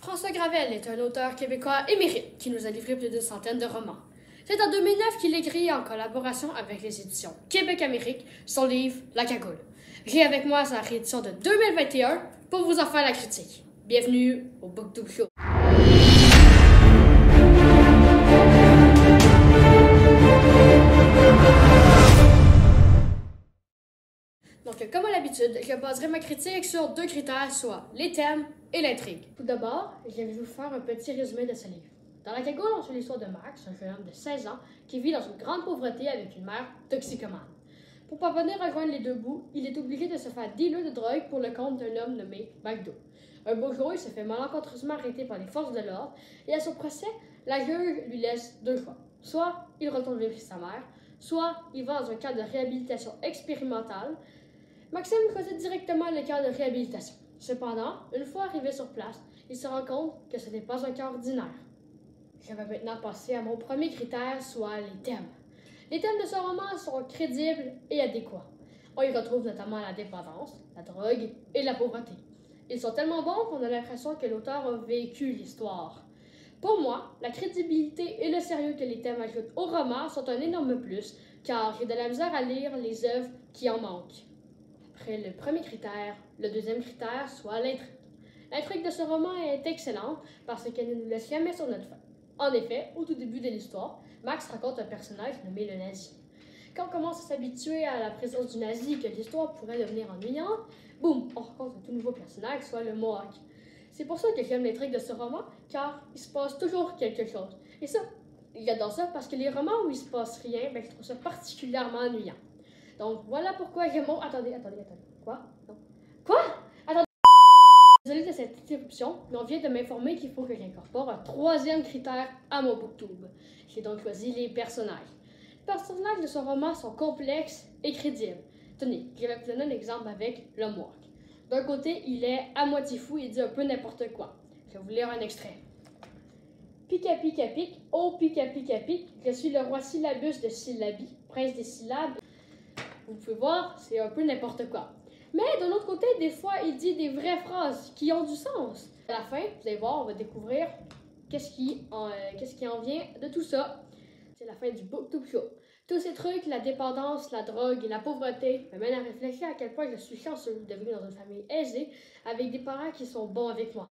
François Gravel est un auteur québécois émérite qui nous a livré plus d'une centaine de romans. C'est en 2009 qu'il écrit en collaboration avec les éditions Québec-Amérique son livre La Cagoule. J'ai avec moi sa réédition de 2021 pour vous en faire la critique. Bienvenue au BookTube Show. Donc, comme à l'habitude, je baserai ma critique sur deux critères, soit les thèmes et l'intrigue. Tout d'abord, je vais vous faire un petit résumé de ce livre. Dans La Cagoule, on suit l'histoire de Max, un jeune homme de 16 ans qui vit dans une grande pauvreté avec une mère toxicomane. Pour parvenir à joindre les deux bouts, il est obligé de se faire dealer de drogue pour le compte d'un homme nommé McDo. Un beau jour, il se fait malencontreusement arrêter par les forces de l'ordre et à son procès, la juge lui laisse deux choix. Soit il retourne vivre chez sa mère, soit il va dans un cadre de réhabilitation expérimentale. Maxime choisit directement le cas de réhabilitation. Cependant, une fois arrivé sur place, il se rend compte que ce n'est pas un cas ordinaire. Je vais maintenant passer à mon premier critère, soit les thèmes. Les thèmes de ce roman sont crédibles et adéquats. On y retrouve notamment la dépendance, la drogue et la pauvreté. Ils sont tellement bons qu'on a l'impression que l'auteur a vécu l'histoire. Pour moi, la crédibilité et le sérieux que les thèmes ajoutent au roman sont un énorme plus, car j'ai de la misère à lire les œuvres qui en manquent. Après le premier critère, le deuxième critère, soit l'intrigue. L'intrigue de ce roman est excellente parce qu'elle ne nous laisse jamais sur notre faim. En effet, au tout début de l'histoire, Max rencontre un personnage nommé le nazi. Quand on commence à s'habituer à la présence du nazi et que l'histoire pourrait devenir ennuyante, boum, on rencontre un tout nouveau personnage, soit le Mohawk. C'est pour ça que j'aime l'intrigue de ce roman, car il se passe toujours quelque chose. Et ça, j'adore ça parce que les romans où il se passe rien, je trouve ça particulièrement ennuyant. Donc, voilà pourquoi j'aime... Attendez. Quoi? Non. Quoi? Attendez. Désolée de cette interruption, mais on vient de m'informer qu'il faut que j'incorpore un troisième critère à mon BookTube. J'ai donc choisi les personnages. Les personnages de ce roman sont complexes et crédibles. Tenez, je vais vous donner un exemple avec le Mohawk. D'un côté, il est à moitié fou et dit un peu n'importe quoi. Je vais vous lire un extrait. Pica pica pic, oh pica pica pic, je suis le roi syllabus de Syllabie, prince des syllabes. Vous pouvez voir, c'est un peu n'importe quoi. Mais de l'autre côté, des fois, il dit des vraies phrases qui ont du sens. À la fin, vous allez voir, on va découvrir qu'est-ce qui en vient de tout ça. C'est la fin du BookTube Show. Tous ces trucs, la dépendance, la drogue et la pauvreté, me mènent à réfléchir à quel point je suis chanceux de vivre dans une famille aisée avec des parents qui sont bons avec moi.